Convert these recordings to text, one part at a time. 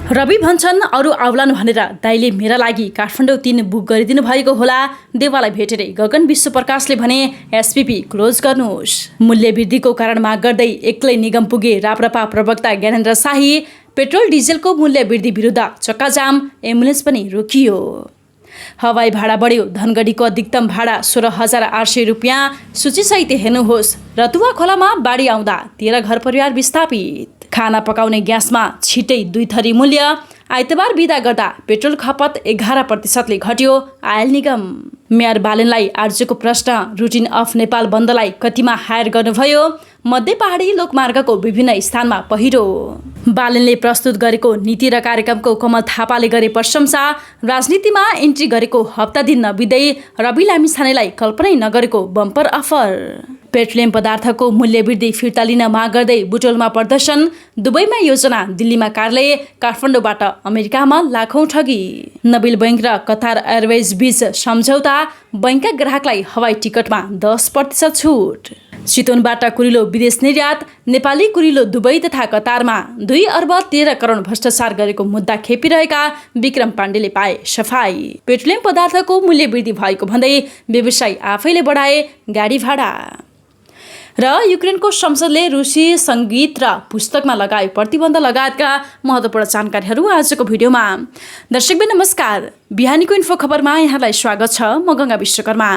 रवि भन्छन् अरू आउलान् भनेर दाइले मेरा लागि काठमाडौँ 3 बुक गरिदिनु भएको होला। देवालाई भेटेरै गगन विश्वप्रकाशले भने एसपीपी क्लोज गर्नुहोस्। मूल्य वृद्धिको कारण माग गर्दै एक्लै निगम पुगे राप्रपा प्रवक्ता ज्ञानेन्द्र शाही। पेट्रोल डिजेलको मूल्य वृद्धि विरुद्ध चक्काजाम, एम्बुलेन्स पनि रोकियो। हवाई भाडा बढ्यो, धनगढीको अधिकतम भाडा 16,800 रुपियाँ। सूचीसहित हेर्नुहोस्। रतुवा खोलामा बाढी आउँदा 13 घर परिवार विस्थापित। खाना पकाउने ग्यासमा छिटै 2 थरी मूल्य। आइतबार बिदा गर्दा पेट्रोल खपत 11% घट्यो। आयल निगम। मेयर बालेनलाई आर्जेको प्रश्न, रुटिन अफ नेपाल बन्दलाई कतिमा हायर गर्नुभयो? मध्य पहाडी लोकमार्गको विभिन्न स्थानमा पहिरो। बालेनले प्रस्तुत गरेको नीति र कार्यक्रमको कमल थापाले गरे प्रशंसा। राजनीतिमा इन्ट्री गरेको हप्ता दिन नबित्दै रवि लामिछानेलाई कल्पनै नगरेको बम्पर अफर। पेट्रोलियम पदार्थको मूल्य वृद्धि फिर्ता लिन माग गर्दै बुटोलमा प्रदर्शन। दुबईमा योजना, दिल्लीमा कार्यालय। काठमाडौँबाट अमेरिकामा लाखौं ठगी। नबिल बैंक र कतार एयरवेज बीच सम्झौता। बैंकका ग्राहकलाई हवाई टिकटमा 10% छुट। चितवनबाट कुरिलो विदेश निर्यात। नेपाली कुरिलो दुबई तथा कतारमा 2 अर्ब 13 करोड भ्रष्टाचार गरेको मुद्दा खेपिरहेका विक्रम पाण्डेले पाए सफाई। पेट्रोलियम पदार्थको मूल्य वृद्धि भएको भन्दै व्यवसायी आफैले बढाए गाडी भाडा। र युक्रेनको संसदले रुसी सङ्गीत र पुस्तकमा लगाए प्रतिबन्ध लगायतका महत्त्वपूर्ण जानकारीहरू आजको भिडियोमा। दर्शकबिन नमस्कार। बिहानीको इन्फो खबरमा यहाँलाई स्वागत छ। म गङ्गा विश्वकर्मा।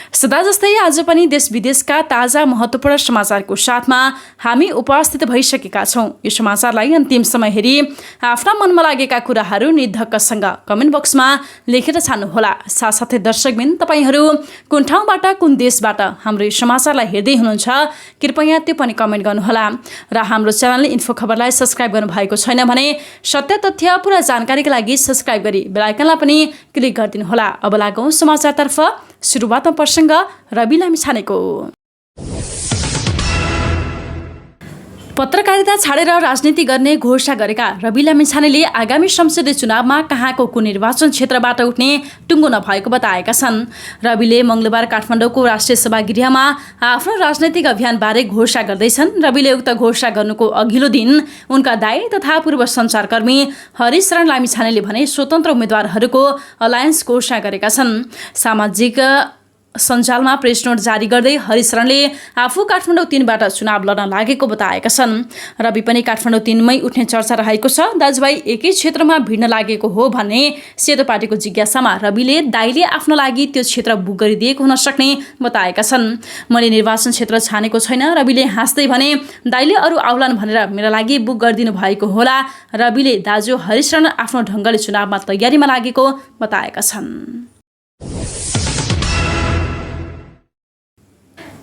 सदा जस्तै आज पनि देश विदेशका ताजा महत्त्वपूर्ण समाचारको साथमा हामी उपस्थित भइसकेका छौँ। यो समाचारलाई अन्तिम समय हेरी आफ्ना मनमा लागेका कुराहरू निर्धक्कसँग कमेन्ट बक्समा लेखेर छान्नुहोला। साथसाथै दर्शकबिन तपाईँहरू कुन ठाउँबाट, कुन देशबाट हाम्रो यो समाचारलाई हेर्दै हुनुहुन्छ कृपया त्यो पनि कमेन्ट गर्नुहोला। र हाम्रो च्यानल इन्फो खबरलाई सब्सक्राइब गर्नुभएको छैन भने सत्य तथ्य पुरा जानकारीका लागि सब्सक्राइब गरी बेल आइकनलाई पनि क्लिक गरिदिनुहोला। अब लागौँ समाचारतर्फ। सुरुवातमा प्रसङ्ग रवि लामिछानेको। पत्रकारिता छाडेर राजनीति गर्ने घोषणा गरेका रवि लामिछानेले आगामी संसदीय चुनावमा कहाँको कुन निर्वाचन क्षेत्रबाट उठ्ने टुङ्गो नभएको बताएका छन्। रविले मङ्गलबार काठमाडौँको राष्ट्रिय सभागृहमा आफ्नो राजनैतिक अभियानबारे घोषणा गर्दैछन्। रविले उक्त घोषणा गर्नुको अघिल्लो दिन उनका दाइ तथा पूर्व सञ्चारकर्मी हरिशरण लामिछानेले भने स्वतन्त्र उम्मेद्वारहरूको अलायन्स घोषणा गरेका छन्। सामाजिक सञ्जालमा प्रेस नोट जारी गर्दै हरिशरणले आफू काठमाडौँ 3बाट चुनाव लड्न लागेको बताएका छन्। रवि पनि काठमाडौँ 3मै उठ्ने चर्चा रहेको छ। दाजुभाइ एकै क्षेत्रमा भिड्न लागेको हो भन्ने सेतो पार्टीको जिज्ञासामा रविले दाइले आफ्नो लागि त्यो क्षेत्र बुक गरिदिएको हुन सक्ने बताएका छन्। मैले निर्वाचन क्षेत्र छानेको छैन। रविले हाँस्दै भने दाइले अरू आउलान् भनेर मेरा लागि बुक गरिदिनु भएको होला। रविले दाजु हरिशरण आफ्नो ढङ्गले चुनावमा तयारीमा लागेको बताएका छन्।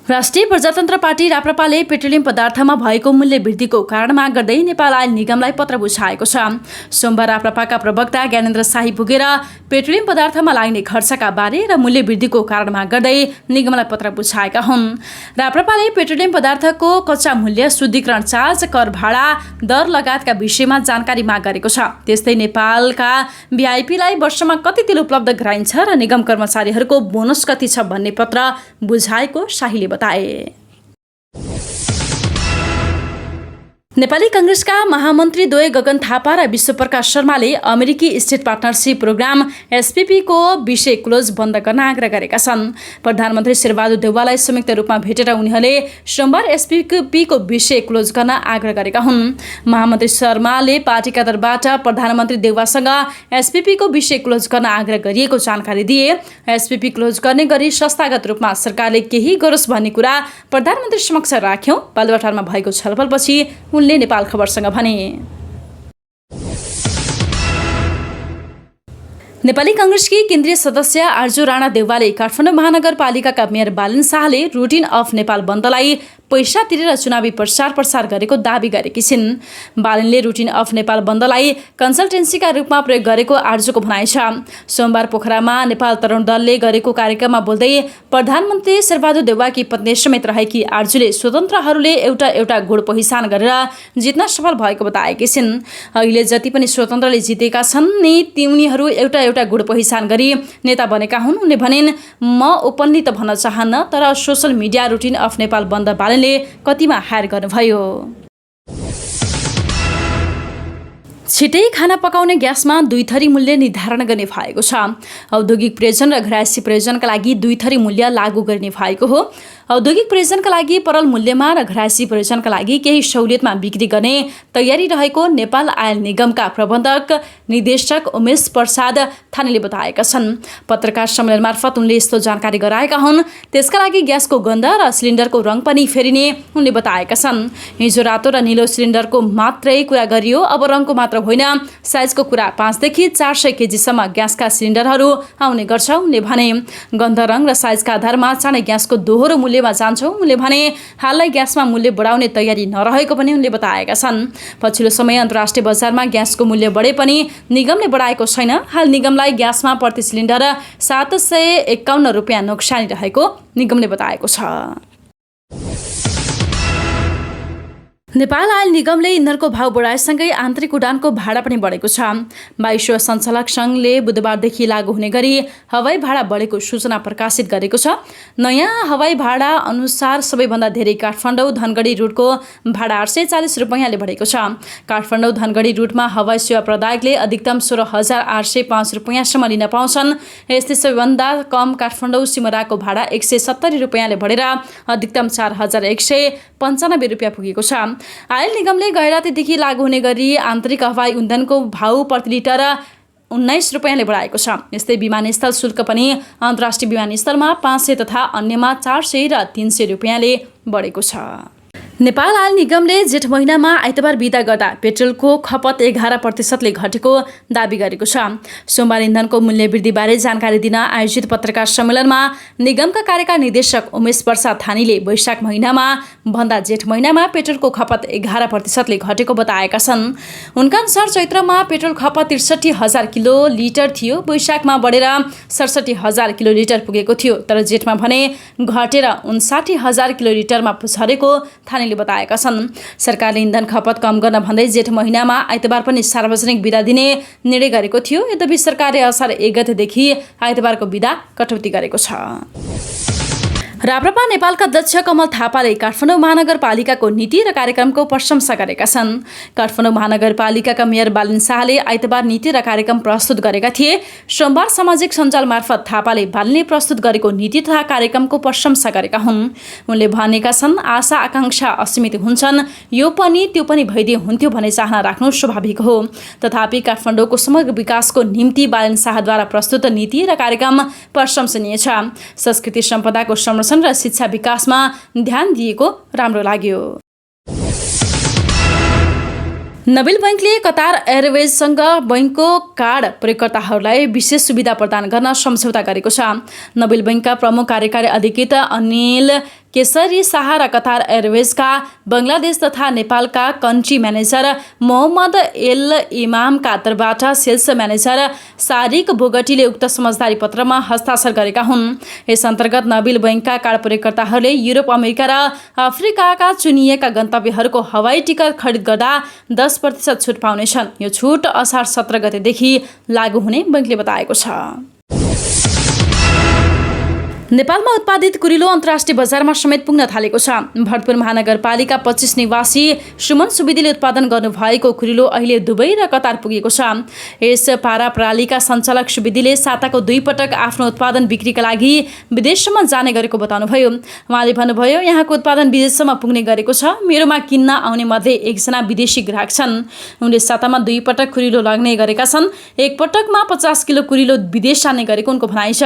राष्ट्रिय प्रजातन्त्र पार्टी राप्रपाले पेट्रोलियम पदार्थमा भएको मूल्य वृद्धिको कारण माग गर्दै नेपाल आयल निगमलाई पत्र बुझाएको छ। सोमबार राप्रपाका प्रवक्ता ज्ञानेन्द्र शाही पुगेर पेट्रोलियम पदार्थमा लाग्ने खर्चका बारे र मूल्य वृद्धिको कारण माग गर्दै निगमलाई पत्र बुझाएका हुन्। राप्रपाले पेट्रोलियम पदार्थको कच्चा मूल्य, शुद्धिकरण चार्ज, कर भाडा, दर लगायतका विषयमा जानकारी माग गरेको छ। त्यस्तै नेपालका भिआइपीलाई वर्षमा कति तेल उपलब्ध गराइन्छ र निगम कर्मचारीहरूको बोनस कति छ भन्ने पत्र बुझाएको शाहीले बताए। नेपाली कांग्रेसका महामन्त्री द्वय गगन थापा र विश्वप्रकाश शर्माले अमेरिकी स्टेट पार्टनरशिप प्रोग्राम एसपीपी को विषय क्लोज बन्द गर्न आग्रह गरेका छन्। प्रधानमन्त्री शेरबहादुर देउवालाई संयुक्त रूपमा भेटेर उनीहरूले सोमबार एसपीपी को विषय क्लोज गर्न आग्रह गरेका हुन्। महामन्त्री शर्माले पार्टीका तर्फबाट प्रधानमन्त्री देउवासँग एसपीपी को विषय क्लोज गर्न आग्रह गरिएको जानकारी दिए। एसपीपी क्लोज गर्ने गरी संस्थागत रूपमा सरकारले केही गरोस् भन्ने कुरा प्रधानमन्त्री समक्ष राख्यौं। बालुवाटारमा भएको छलफलपछि उनले नेपाल खबरसँग भने। नेपाली कांग्रेसकी केन्द्रीय सदस्य आर्जु राणा देउवाले काठमाडौँ महानगरपालिकाका मेयर बालेन शाहले रुटिन अफ नेपाल बन्दलाई पैसा तिरेर चुनावी प्रचार गरेको दाबी गरेकी छिन्। बालेनले रुटिन अफ नेपाल बन्दलाई कन्सल्टेन्सीका रूपमा प्रयोग गरेको आर्जुको भनाइ छ। सोमबार पोखरामा नेपाल तरुण दलले गरेको कार्यक्रममा बोल्दै प्रधानमन्त्री शेरबहादुर देउवाकी पत्नी समेत रहेकी आर्जुले स्वतन्त्रहरूले एउटा गुण पहिचान गरेर जित्न सफल भएको बताएकी छिन्। अहिले जति पनि स्वतन्त्रले जितेका छन् नि उनीहरू एउटा गुण पहिचान गरी नेता बनेका हुन्। उनले भनिन्, म ओपनली त भन्न चाहन्न, तर social media routine of Nepal बन्द बालेनले कतिमा हायर गर्नुभयो। छिटै खाना पकाउने ग्यासमा 2 थरी मूल्य निर्धारण गर्ने भएको छ। औद्योगिक प्रयोजन र गृहस्थी प्रयोजनका लागि 2 थरी मूल्य लागू गर्ने भएको हो। औद्योगिक प्रयोजनका लागि परल मूल्यमा र गृहस्थी प्रयोजनका लागि केही सहुलियतमा बिक्री गर्ने तयारी रहेको नेपाल आयल निगमका प्रबन्धक निर्देशक उमेश प्रसाद थानीले बताएका छन्। पत्रकार सम्मेलन मार्फत उनले यस्तो जानकारी गराएका हुन्। त्यसका लागि ग्यासको गन्ध र सिलिन्डरको रङ पनि फेरिने उनले बताएका छन्। हिजो रातो र निलो सिलिन्डरको मात्रै कुरा गरियो, अब रङको मात्र होइन, साइजको कुरा 5 देखि 400 केजीसम्म ग्यासका सिलिन्डरहरू आउने गर्छ। उनले भने गन्ध, रङ र साइजका आधारमा चाँडै ग्यासको दोहोरो मूल्यमा जान्छौँ। उनले भने हाललाई ग्यासमा मूल्य बढाउने तयारी नरहेको पनि उनले बताएका छन्। पछिल्लो समय अन्तर्राष्ट्रिय बजारमा ग्यासको मूल्य बढे पनि निगमले बढाएको छैन। हाल निगमलाई ग्यासमा प्रति सिलिन्डर 751 रुपियाँ नोक्सानी रहेको निगमले बताएको छ। नेपाल आयल निगमले इन्धनको भाव बढाएसँगै आन्तरिक उडानको भाडा पनि बढेको छ। वायु सञ्चालक सङ्घले बुधबारदेखि लागू हुने गरी हवाई भाडा बढेको सूचना प्रकाशित गरेको छ। नयाँ हवाई भाडा अनुसार सबैभन्दा धेरै काठमाडौँ धनगढी रुटको भाडा 840 रुपियाँले बढेको छ। काठमाडौँ धनगढी रुटमा हवाई सेवा प्रदायकले अधिकतम 16,805 रुपियाँसम्म लिन पाउँछन्। यस्तै सबैभन्दा कम काठमाडौँ सिमराको भाडा 170 रुपियाँले बढेर अधिकतम 4,195 रुपियाँ पुगेको छ। आयल निगमले गैरातीदेखि लागू हुने गरी आन्तरिक हवाई इन्धनको भाउ प्रति लिटर 19 रुपियाँले बढाएको छ। यस्तै विमानस्थल शुल्क पनि अन्तर्राष्ट्रिय विमानस्थलमा 500 तथा अन्यमा 400 र 300 रुपियाँले बढेको छ। नेपाल आयल निगमले जेठ महिनामा आइतबार बिदा गर्दा पेट्रोलको खपत 11% घटेको दाबी गरेको छ। सोमबार इन्धनको मूल्य वृद्धिबारे जानकारी दिन आयोजित पत्रकार सम्मेलनमा निगमका कार्यकारी निर्देशक उमेश प्रसाद थानीले वैशाख महिनामा भन्दा जेठ महिनामा पेट्रोलको खपत 11% घटेको बताएका छन्। उनका अनुसार चैत्रमा पेट्रोल खपत 63,000 किलो लिटर थियो, वैशाखमा बढेर 67,000 किलो लिटर पुगेको थियो, तर जेठमा भने घटेर 59,000 किलो लिटरमा झरेको थानीले बताएका छन्। सरकारले इन्धन खपत कम गर्न भन्दै जेठ महिनामा आइतबार पनि सार्वजनिक बिदा दिने निर्णय गरेको थियो। यद्यपि सरकारले असार 1 गतेदेखि आइतबारको बिदा कटौती गरेको छ। राप्रपा नेपालका अध्यक्ष कमल थापाले काठमाडौँ महानगरपालिकाको नीति र कार्यक्रमको प्रशंसा गरेका छन्। काठमाडौँ महानगरपालिकाका मेयर बालिन शाहले आइतबार नीति र कार्यक्रम प्रस्तुत गरेका थिए। सोमबार सामाजिक सञ्जाल मार्फत थापाले बालिनले प्रस्तुत गरेको नीति तथा कार्यक्रमको प्रशंसा गरेका हुन्। उनले भनेका छन्, आशा आकांक्षा असीमित हुन्छन्, यो पनि त्यो पनि भइदिए हुन्थ्यो भन्ने चाहना राख्नु स्वाभाविक हो। तथापि काठमाडौँको समग्र विकासको निम्ति बालिन शाहद्वारा प्रस्तुत नीति र कार्यक्रम प्रशंसनीय छ। संस्कृति सम्पदाको संरक्षण र शिक्षा विकासमा ध्यान दिएको राम्रो लाग्यो। नबिल बैंकले कतार एयरवेजसँग बैंकको कार्ड प्रयोगकर्ताहरूलाई विशेष सुविधा प्रदान गर्न सम्झौता गरेको छ। नबिल बैंकका प्रमुख कार्यकारी अधिकृत अनिल केसरी शाह र कतार एयरवेजका बङ्गलादेश तथा नेपालका कन्ट्री म्यानेजर मोहम्मद एल इमामका तर्फबाट सेल्स म्यानेजर सारिक बोगटीले उक्त समझदारी पत्रमा हस्ताक्षर गरेका हुन्। यस अन्तर्गत नबिल बैंकका कार्ड प्रयोगकर्ताहरूले युरोप, अमेरिका र अफ्रिकाका चुनिएका गन्तव्यहरूको हवाई टिकट खरिद गर्दा 10% छुट पाउनेछन्। यो छुट असार 17 गतेदेखि लागू हुने बैंकले बताएको छ। नेपालमा उत्पादित कुरिलो अन्तर्राष्ट्रिय बजारमा समेत पुग्न थालेको छ। भरतपुर महानगरपालिका 25 निवासी सुमन सुवेदीले उत्पादन गर्नुभएको कुरिलो अहिले दुबई र कतार पुगेको छ। यस पारा प्रणालीका सञ्चालक सुवेदीले साताको 2 पटक आफ्नो उत्पादन बिक्रीका लागि विदेशसम्म जाने गरेको बताउनुभयो। उहाँले भन्नुभयो, यहाँको उत्पादन विदेशसम्म पुग्ने गरेको छ। मेरोमा किन्न आउने मध्ये एकजना विदेशी ग्राहक छन्। उनले सातामा 2 पटक कुरिलो लाग्ने गरेका छन्। एक पटकमा 50 किलो कुरिलो विदेश जाने गरेको उनको भनाइ छ।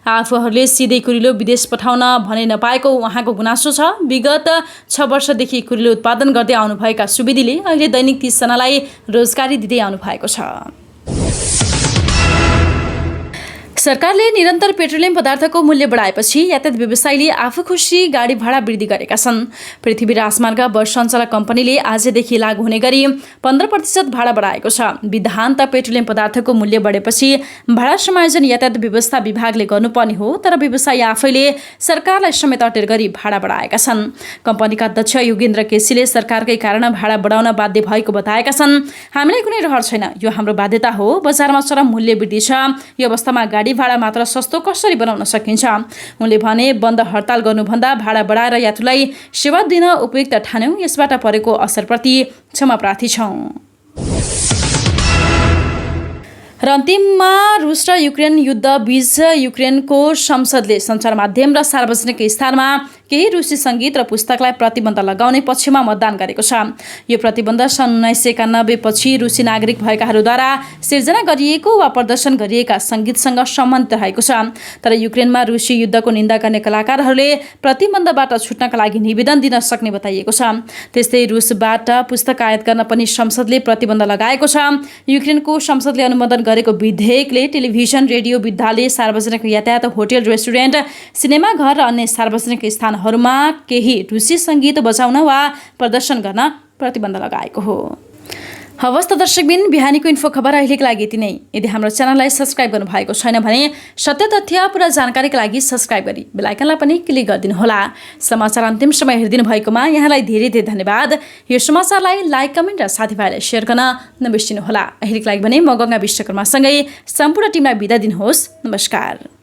आफूहरूले सिधै कुरिलो विदेश पठाउन भने नपाएको उहाँको गुनासो छ। विगत 6 वर्षदेखि कुरिलो उत्पादन गर्दै आउनुभएका सुवेदीले अहिले दैनिक 30 जनालाई रोजगारी दिँदै आउनुभएको छ। सरकारले निरन्तर पेट्रोलियम पदार्थको मूल्य बढाएपछि यातायात व्यवसायीले आफू खुसी गाडी भाडा वृद्धि गरेका छन्। पृथ्वी राजमार्ग बस सञ्चालक कम्पनीले आजदेखि लागू हुने गरी 15% भाडा बढाएको छ। विधान्त पेट्रोलियम पदार्थको मूल्य बढेपछि भाडा समायोजन यातायात व्यवस्था विभागले गर्नुपर्ने हो, तर व्यवसायी आफैले सरकारलाई समेत अटेर गरी भाडा बढाएका छन्। कम्पनीका अध्यक्ष योगेन्द्र केसीले सरकारकै कारण भाडा बढाउन बाध्य भएको बताएका छन्। हामीलाई कुनै रहर छैन, यो हाम्रो बाध्यता हो। बजारमा चरम मूल्य वृद्धि छ, यो अवस्थामा गाडी भाडा मात्र सस्तो कसरी बनाउन सकिन्छ? उनले भने, बन्द हडताल गर्नुभन्दा भाडा बढाएर यात्रुलाई सेवा दिन उपयुक्त ठान्यौं। यसबाट परेको असरप्रति क्षमा प्रार्थी छौं। र अन्तिममा रुस र युक्रेन युद्ध बीच युक्रेनको संसदले सञ्चार माध्यम र सार्वजनिक स्थानमा केही रुसी सङ्गीत र पुस्तकलाई प्रतिबन्ध लगाउने पक्षमा मतदान गरेको छ। यो प्रतिबन्ध सन् 1991 पछि रुसी नागरिक भएकाहरूद्वारा सिर्जना गरिएको वा प्रदर्शन गरिएका सङ्गीतसँग सम्बन्धित रहेको छ। तर युक्रेनमा रुसी युद्धको निन्दा गर्ने कलाकारहरूले प्रतिबन्धबाट छुट्नका लागि निवेदन दिन सक्ने बताइएको छ। त्यस्तै रुसबाट पुस्तक आयात गर्न पनि संसदले प्रतिबन्ध लगाएको छ। युक्रेनको संसदले अनुमोदन गरेको विधेयकले टेलिभिजन, रेडियो, विद्यालय, सार्वजनिक यातायात, होटल, रेस्टुरेन्ट, सिनेमाघर र अन्य सार्वजनिक स्थानहरूमा केही रुसी सङ्गीत बजाउन वा प्रदर्शन गर्न प्रतिबन्ध लगाएको हो। हवस् त दर्शकबिन, बिहानीको इन्फो खबर अहिलेको लागि यति नै। यदि हाम्रो च्यानललाई सब्सक्राइब गर्नुभएको छैन भने सत्य तथ्य पुरा जानकारीका लागि सब्सक्राइब गरी बेल आइकनलाई पनि क्लिक गरिदिनुहोला। समाचार अन्तिम समय हेरिदिनु भएकोमा यहाँलाई धेरै धेरै धन्यवाद। यो समाचारलाई लाइक, कमेन्ट र साथीभाइलाई सेयर गर्न नबिर्सिनुहोला। अहिलेको लागि भने म गङ्गा विश्वकर्मासँगै सम्पूर्ण टिमलाई बिदा दिनुहोस्। नमस्कार।